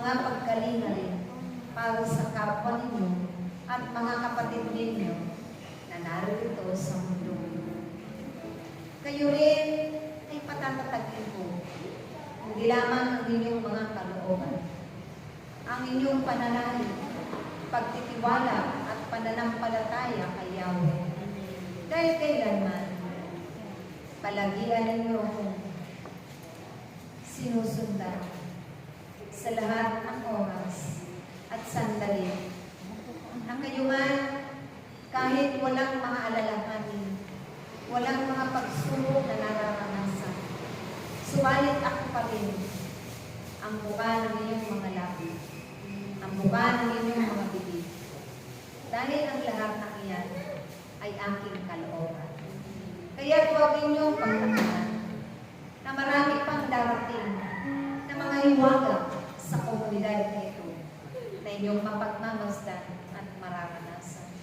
mga pagkalinga rin para sa kapwa ninyo at mga kapatid ninyo na narito sa mundo. Kayo rin ay patatatagin ko, hindi lamang ang inyong mga kalooban, ang inyong pananalig, pagtitiwala at pananampalataya kay Yahweh. Dahil kailanman, palagian ninyo akong sinusundan sa lahat ng oras at sandali na kayo man kahit walang mga alalahanin, walang mga pagsubok na nararanasan, subalit ako pa rin ang buka ng inyong mga labi, ang buka ng inyong mga bibig, dahil ang lahat ng iyan ay aking kalooban. Kaya huwag ninyong pagtakanan na marami pang darating na mga hiwaga sa komunidad na ito na inyong mapagmamasdan at mararanasan.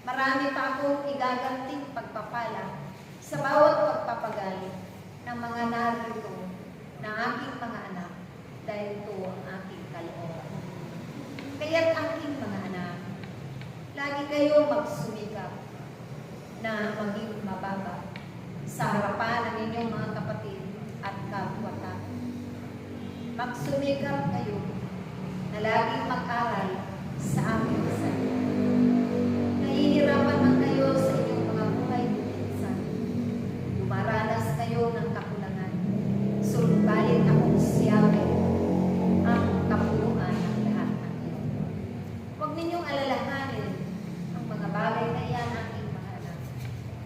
Marami pa akong igaganting pagpapala sa bawat pagpapagali ng mga narito na aking mga anak dahil ito ang aking kalooban. Kaya't aking mga anak, lagi kayo magsumikap na maging mababa sa harapan ng inyong mga kapatid at kapwa-tao. Magsumikap kayo na laging mag-aral sa aming salita. Nahihirapan man kayo sa inyong mga buhay minsan. Dumaranas kayo ng kakulangan. Subalit akong siyabe ang kapuluan ng lahat ng iyon. Huwag ninyong alalahanin ang mga bagay na iyan aking mga anak.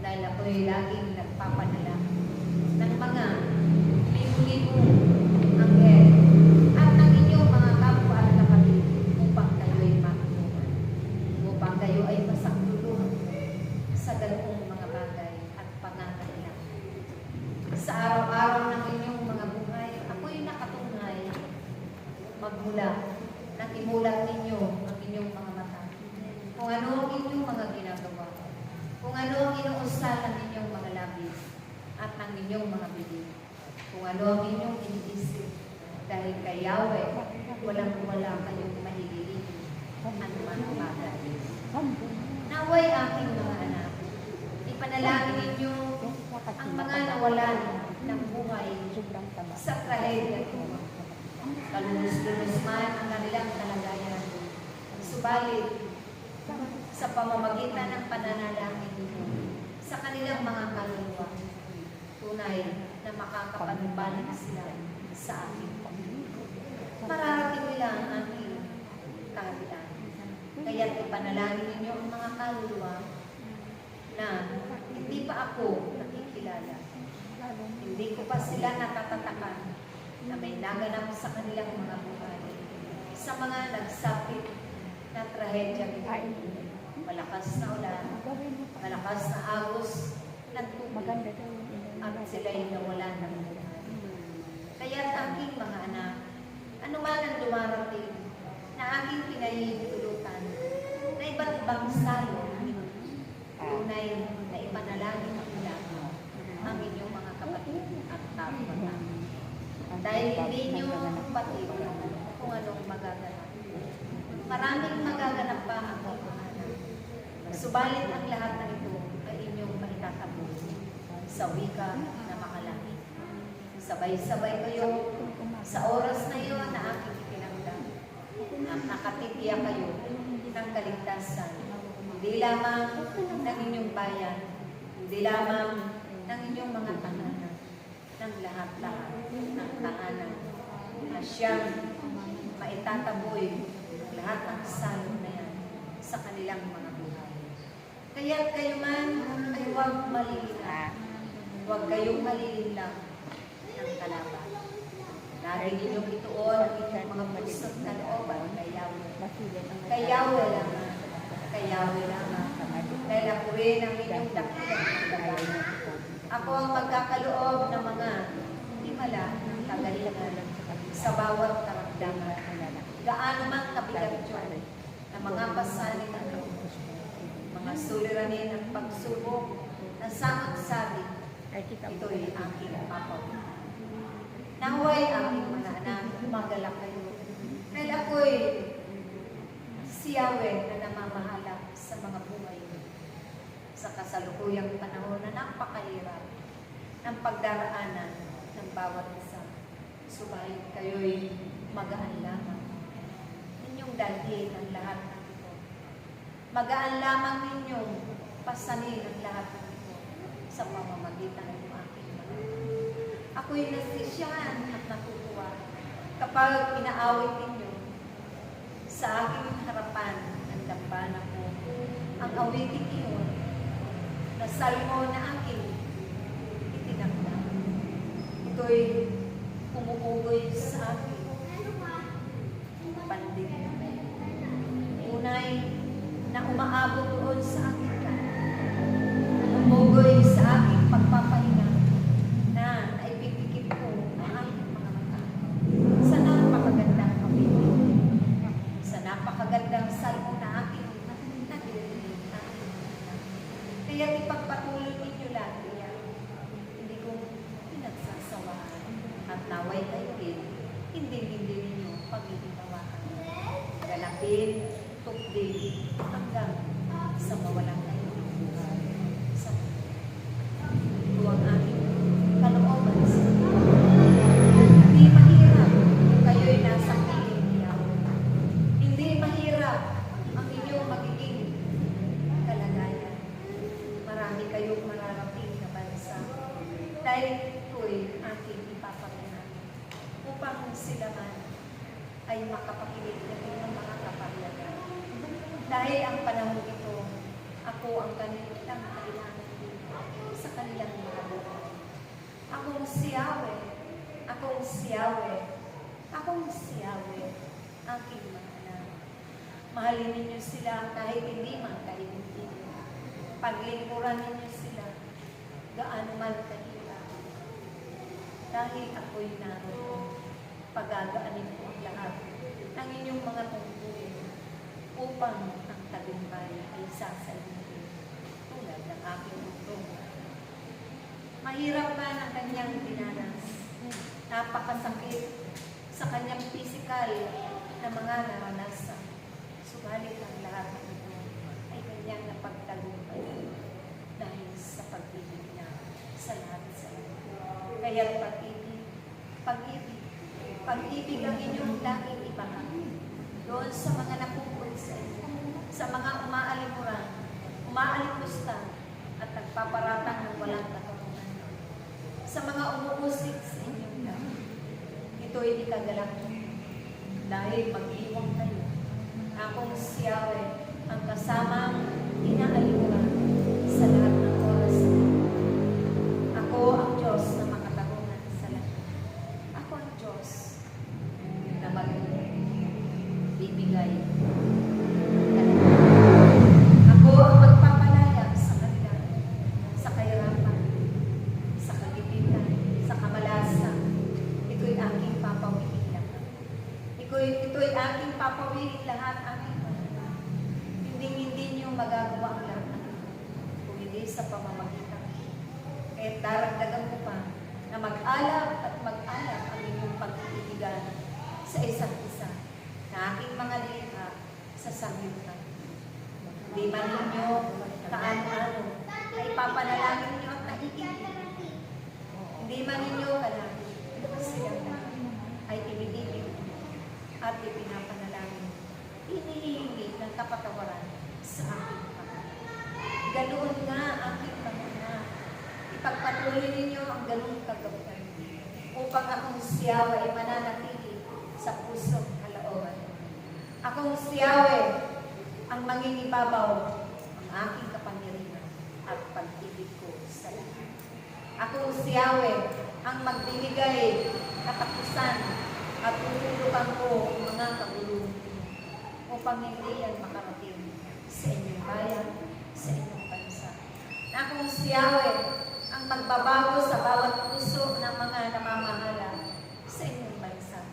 Dahil ako'y laging nagpapadala ng mga libo-libong anghel at ng inyong mga kapwa at kapatid upang kayo'y matulungan, upang kayo ay masakluluhan sa ganung mga bagay at pangangailangan. Sa araw-araw ng inyong mga buhay, ako'y nakatungay magmula nang imulat ninyo ang inyong mga mata, kung ano ang inyong mga ginagawa, kung ano ang inuusal ng inyong mga labis at ng inyong mga bibig, kung ano ang inyong iniisip, dahil kay Yahweh, walang-wala kayong mahigilin at manumagay. Naway aking mga anak, ipanalangin ninyo ang mga nawalan ng buhay sa trahedya ko. Kalunos-lunos man ang kanilang kalagayan. Subalit, sa pamamagitan ng pananalangin ninyo sa kanilang mga kaluluwa, tunay na makakapanumbalik sila sa aking Panginoon. Mararating nila ang aking kaharian. Kaya't ipanalangin ninyo ang mga kaluluwa na hindi pa ako nakikilala. Hindi ko pa sila natatatakan na may naganap sa kanilang mga buhay. Sa mga nagsapit na trahedya nito, malakas na ulan, malakas na agos ng tubig, at sila'y nawalan ng buhay. Kaya't aking mga anak, anuman ang dumarating na aking pinahihintulutan na iba't ibang salo, tunay na ipanalangin ang lamang ang inyong mga kapatid at kapwa-tao. Dahil hindi nyo patid kung anong magaganap. Maraming magaganap pa ang mga anak. Subalit ang lahat ng ito ay inyong maitataboy sa wika na makalangit. Sabay-sabay kayo sa oras na iyon na aking itinanggal at nakatitiya kayo ng kaligtasan. Hindi lamang ng inyong bayan, hindi lamang ng inyong mga tahanan, ng lahat-lahat ng tahanan na siyang maitataboy lahat ng salot na yan sa kanilang mga buhay. Kaya kayo man ay huwag malilinlang. Huwag kayong malilinlang ng kalaban. Lagi ninyong ituon ang inyong mga puso't kalooban kay Yahweh. Kay Yahweh lamang. Kay Yahweh lamang. Dahil ako rin ang inyong dakilang kalaban. Ako ang magkakaloob ng mga himala ng kagalingan sa bawat karamdaman. Gaano man kabigat yun na mga pasanin at mga suliranin at pagsubok na samot-sabi, ito'y aking papaw. Naway aking mga anak, magalak kayo. Na Yahweh na namamahala sa mga buhay mo sa kasalukuyang panahon na napakahirap ng pagdaraanan ng bawat isa. Subalit kayo'y magaan lamang. Inyong dalhin ang lahat ng ito. Magaan lamang ninyong pasanin ang lahat ng ito sa pamamagitan ng aking mga. Ako'y nasisyahan at natutuwa kapag inaawit ninyo sa aking harapan ang dambana ko, ang awiting iyon na salmo na aking itinakda. Ito'y umuugoy sa akin. Pandig. Unay na umaabot doon sa akin ka. Umuugoy sa aking pagpapahinga na naipipikit ko ang aking mga mata sa napakagandang awiting. Sa napakagandang salmo na aking nadidinig aking mata. Kaya ipagpatuloy ninyo lagi yan. Hindi kong pinagsasawaan at naway kayo din. Hindi ninyo pagiginawakan. Galapin, tukdin, hanggang sa mawalang kayo. Sa ito ang aking kalooban sa inyo. Hindi mahirap kung kayo'y nasa piling niya. Hindi mahirap ang inyong magiging kalagayan. Marami kayong mararating na bansa. Dahil ito'y aking ipapangalanan upang sila man ay makapakinig na rin ng mga kapahayagan. Dahil ang panahon ito, ako ang kanilang kailangan dito sa kanilang mga buhay. Akong si Yahweh, akong si Yahweh, akong si Yahweh, aking mga anak. Mahalin ninyo sila kahit hindi man kayo hindi. Paglingkuran ninyo sila, gaano man kahirap. Dahil ako'y naroon, pagagaanin ko ang lahat ng inyong mga tungkulin upang ang tagumpay ay sasaluhin tulad ng aking utong. Mahirap man ang kanyang dinanas. Napakasakit sa kanyang pisikal na mga naranasan. Subalit ang lahat ng ito ay kanyang napagtagumpay dahil sa pag-ibig niya sa lahat sa iyo. Kaya't pag-ibig ang inyong laging ibahagi doon sa mga napupul sa inyo, sa mga umaalipusta at nagpaparatang ng walang katarungan, sa mga umuusik sa inyong lahat. Ito'y ikagalak dahil mag-iwang kayo. Akong si Yahweh ang kasamang inaalipuran sa lahat ng oras. Ako ang Diyos na makatarungan sa lahat. Ako ang Diyos na magbibigay. Ako ang magpapalayag sa kanila, sa kahirapan, sa kagipitan, sa kamalasan. Ito'y aking papawiin lahat. Ito'y aking papawiin lahat, aking pangalaman. Hindi niyo magagawa ang lahat kung hindi sa pamamagitan. Kaya daragdagan ko pa na mag-alab at mag-alab ang inyong pag-iibigan sa isa't isa na aking mga liha sa sanglibutan. Hindi man ninyo kaano-ano na ipapanalangin ninyo at naiibig. Hindi man ninyo kalagi silang ay ibig at ipinapanalangin. Hinihingi ng kapatawaran sa aking Panginoon. Ganoon nga aking Panginoon. Ipagpatuloy ninyo ang ganung kagabutan upang akong si Yahweh ay mananatili sa pusong kalooban. Akong si Yahweh ang mangingibabaw ang aking kapangyarihan at pag-ibig ko sa lahat. Akong si Yahweh ang magbibigay katapusan at tutulukan ko ang mga kaguluhan upang hindi yan makarating sa inyong bayan, sa inyong bansa. Akong si Yahweh ang magbabago sa bawat puso ng mga namamahala sa inyong bansa.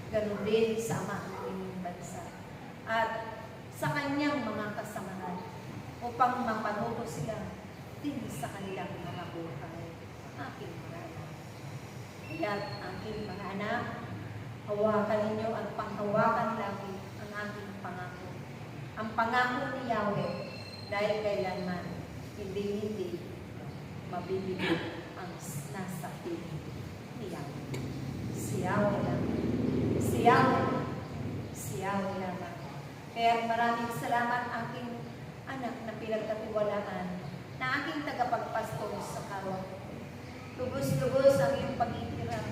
Ganun din sa ama ng inyong bansa. At sa kanyang mga kasamahan upang mapanuto sila din sa kanilang mga buhay. Aking mga anak. Kaya't aking mga anak, hawakan ninyo at panghawakan lagi ang aking pangako. Ang pangako ni Yahweh dahil kailanman hindi mabibigay ang nasa piling ni Yahweh. Si Yahweh lang. Si Yahweh. Si Yahweh lamang. Kaya maraming salamat aking anak na pinagkatiwalaan na aking tagapagpastor sa kawa. Lubos-lubos ang iyong pag-itira.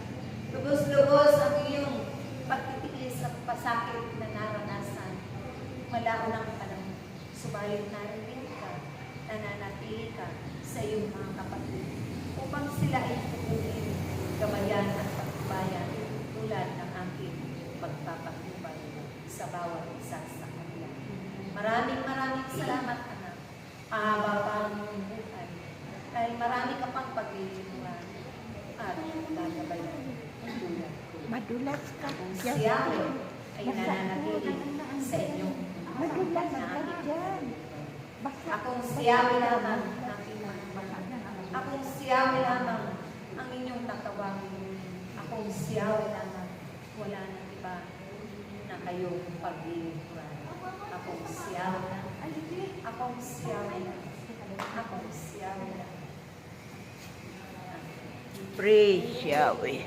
Lubos-lubos ang iyong pagtitiis at pasakit na naranasan. Malao ng panahon. Subalit narinig ka, nananatili ka sa iyong mga kapatid upang sila ay tukunin, gamayan at pagbayan tulad ng aking pagpapatubay sa bawat isa sa kanila. Maraming salamat, anak. Ahaba pa ang iyong buhay. Dahil marami ka pang paglilingkuhan at gagabayan tulad ko. Madulas ka. Kung si Yahweh ay nananatili sa inyong Madulas na ka aking dyan. akong si Yahweh lamang ang aking magmahal. Akong si Yahweh lamang ang inyong tatawagin. Akong si Yahweh lamang. Wala nang iba na kayong paglilingkuhan. Akong si Yahweh lamang. Akong si Yahweh lamang. Akong si Yahweh lamang. Praise Yahweh.